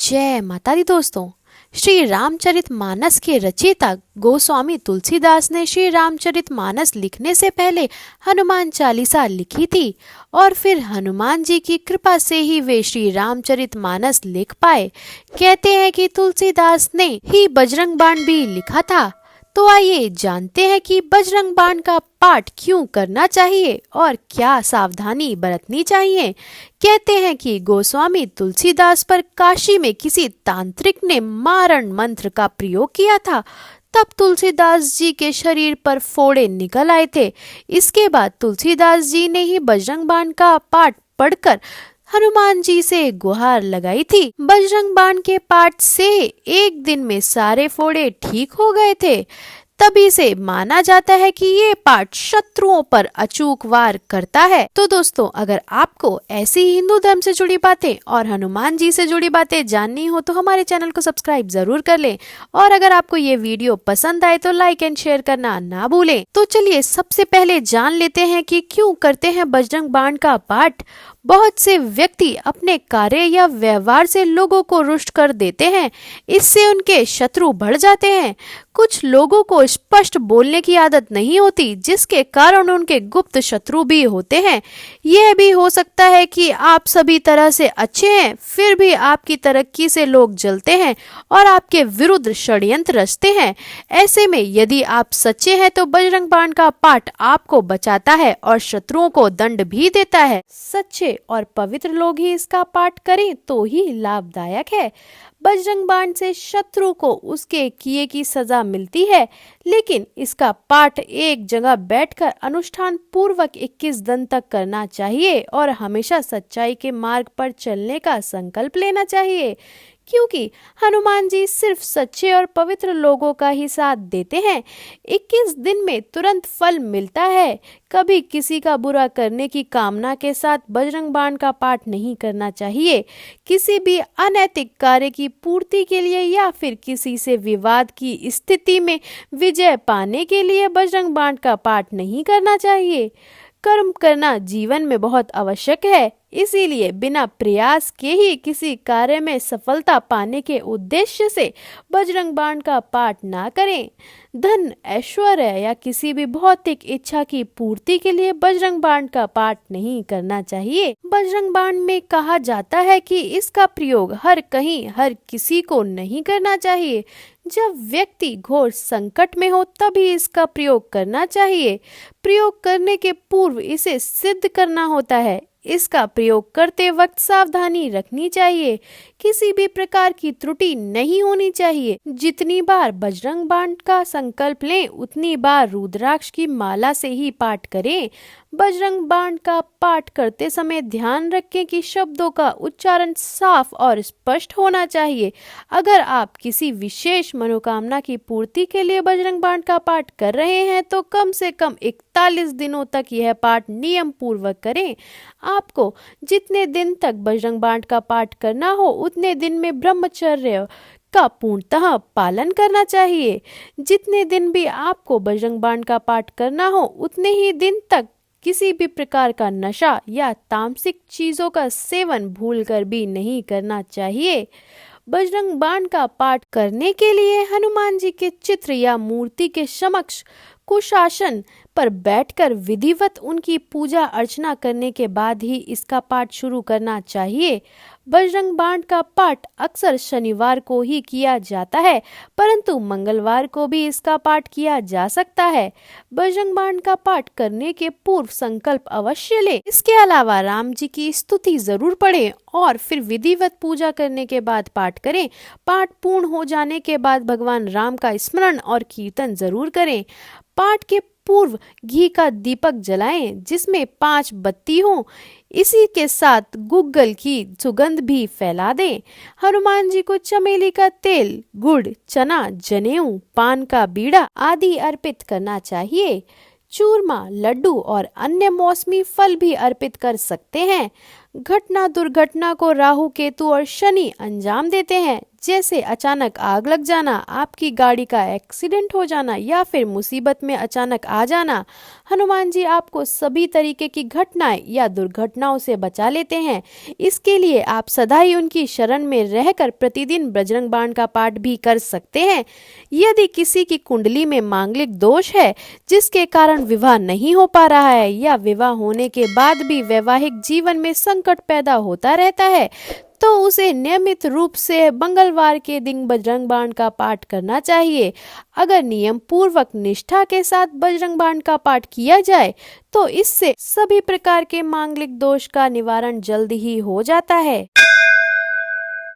जय माता दी दोस्तों। श्री रामचरितमानस के रचयिता गोस्वामी तुलसीदास ने श्री रामचरितमानस लिखने से पहले हनुमान चालीसा लिखी थी और फिर हनुमान जी की कृपा से ही वे श्री रामचरितमानस लिख पाए। कहते हैं कि तुलसीदास ने ही बजरंग बाण भी लिखा था। तो आइए जानते हैं कि बजरंग बाण का पाठ क्यों करना चाहिए और क्या सावधानी बरतनी चाहिए। कहते हैं कि गोस्वामी तुलसीदास पर काशी में किसी तांत्रिक ने मारण मंत्र का प्रयोग किया था। तब तुलसीदास जी के शरीर पर फोड़े निकल आए थे। इसके बाद तुलसीदास जी ने ही बजरंग बाण का पाठ पढ़कर हनुमान जी से गुहार लगाई थी। बजरंग बाण के पाठ से एक दिन में सारे फोड़े ठीक हो गए थे। तभी से माना जाता है कि ये पाठ शत्रुओं पर अचूक वार करता है। तो दोस्तों, अगर आपको ऐसी हिंदू धर्म से जुड़ी बातें और हनुमान जी से जुड़ी बातें जाननी हो तो हमारे चैनल को सब्सक्राइब जरूर कर लें। और अगर आपको ये वीडियो पसंद आए तो लाइक एंड शेयर करना ना भूलें। तो चलिए सबसे पहले जान लेते हैं कि क्यों करते हैं बजरंग बाण का पाठ। बहुत से व्यक्ति अपने कार्य या व्यवहार से लोगों को रुष्ट कर देते हैं। इससे उनके शत्रु बढ़ जाते हैं। कुछ लोगों को स्पष्ट बोलने की आदत नहीं होती, जिसके कारण उनके गुप्त शत्रु भी होते हैं। यह भी हो सकता है कि आप सभी तरह से अच्छे हैं, फिर भी आपकी तरक्की से लोग जलते हैं और आपके विरुद्ध षड्यंत्र रचते हैं। ऐसे में यदि आप सच्चे हैं तो बजरंग बाण का पाठ आपको बचाता है और शत्रुओं को दंड भी देता है। सच्चे और पवित्र लोग ही इसका पाठ करें तो ही लाभदायक है। बजरंग बाण से शत्रु को उसके किए की सजा मिलती है, लेकिन इसका पाठ एक जगह बैठकर अनुष्ठान पूर्वक 21 दिन तक करना चाहिए और हमेशा सच्चाई के मार्ग पर चलने का संकल्प लेना चाहिए, क्योंकि हनुमान जी सिर्फ सच्चे और पवित्र लोगों का ही साथ देते हैं। 21 दिन में तुरंत फल मिलता है। कभी किसी का बुरा करने की कामना के साथ बजरंग बाण का पाठ नहीं करना चाहिए। किसी भी अनैतिक कार्य की पूर्ति के लिए या फिर किसी से विवाद की स्थिति में विजय पाने के लिए बजरंग बाण का पाठ नहीं करना चाहिए। कर्म करना जीवन में बहुत आवश्यक है, इसीलिए बिना प्रयास के ही किसी कार्य में सफलता पाने के उद्देश्य से बजरंग बाण का पाठ ना करें। धन, ऐश्वर्य या किसी भी भौतिक इच्छा की पूर्ति के लिए बजरंग बाण का पाठ नहीं करना चाहिए। बजरंग बाण में कहा जाता है कि इसका प्रयोग हर कहीं हर किसी को नहीं करना चाहिए। जब व्यक्ति घोर संकट में हो तभी इसका प्रयोग करना चाहिए। प्रयोग करने के पूर्व इसे सिद्ध करना होता है। इसका प्रयोग करते वक्त सावधानी रखनी चाहिए। किसी भी प्रकार की त्रुटि नहीं होनी चाहिए। जितनी बार बजरंग बाण का संकल्प लें, उतनी बार रुद्राक्ष की माला से ही पाठ करें। बजरंग बाण का पाठ करते समय ध्यान रखें कि शब्दों का उच्चारण साफ और स्पष्ट होना चाहिए। अगर आप किसी विशेष मनोकामना की पूर्ति के लिए बजरंग बाण का पाठ कर रहे हैं तो कम से कम 41 दिनों तक यह पाठ नियम पूर्वक करें। आपको जितने दिन तक बजरंग बाण का पाठ करना हो उतने दिन में ब्रह्मचर्य का पूर्णतः पालन करना चाहिए। जितने दिन भी आपको बजरंग बाण का पाठ करना हो उतने ही दिन तक किसी भी प्रकार का नशा या तामसिक चीजों का सेवन भूलकर भी नहीं करना चाहिए। बजरंग बाण का पाठ करने के लिए हनुमान जी के चित्र या मूर्ति के समक्ष कुशासन पर बैठकर विधिवत उनकी पूजा अर्चना करने के बाद ही इसका पाठ शुरू करना चाहिए। बजरंग बाण का पाठ अक्सर शनिवार को ही किया जाता है, परंतु मंगलवार को भी इसका पाठ किया जा सकता है। बजरंग बाण का पाठ करने के पूर्व संकल्प अवश्य लें। इसके अलावा राम जी की स्तुति जरूर पढ़ें और फिर विधिवत पूजा करने के बाद पाठ करें। पाठ पूर्ण हो जाने के बाद भगवान राम का स्मरण और कीर्तन जरूर करें। पाठ के पूर्व घी का दीपक जलाएं जिसमें 5 बत्ती हो। इसी के साथ गुग्गल की सुगंध भी फैला दें। हनुमान जी को चमेली का तेल, गुड़, चना, जनेऊ, पान का बीड़ा आदि अर्पित करना चाहिए। चूरमा, लड्डू और अन्य मौसमी फल भी अर्पित कर सकते हैं। घटना दुर्घटना को राहु, केतु और शनि अंजाम देते हैं। जैसे अचानक आग लग जाना, आपकी गाड़ी का एक्सीडेंट हो जाना या फिर मुसीबत में अचानक आ जाना। हनुमान जी आपको सभी तरीके की घटनाएं या दुर्घटनाओं से बचा लेते हैं। इसके लिए आप सदा ही उनकी शरण में रहकर प्रतिदिन बजरंग बाण का पाठ भी कर सकते हैं। यदि किसी की कुंडली में मांगलिक दोष है जिसके कारण विवाह नहीं हो पा रहा है या विवाह होने के बाद भी वैवाहिक जीवन में संकट पैदा होता रहता है, तो उसे नियमित रूप से मंगलवार के दिन बजरंग बाण का पाठ करना चाहिए। अगर नियम पूर्वक निष्ठा के साथ बजरंग बाण का पाठ किया जाए तो इससे सभी प्रकार के मांगलिक दोष का निवारण जल्द ही हो जाता है।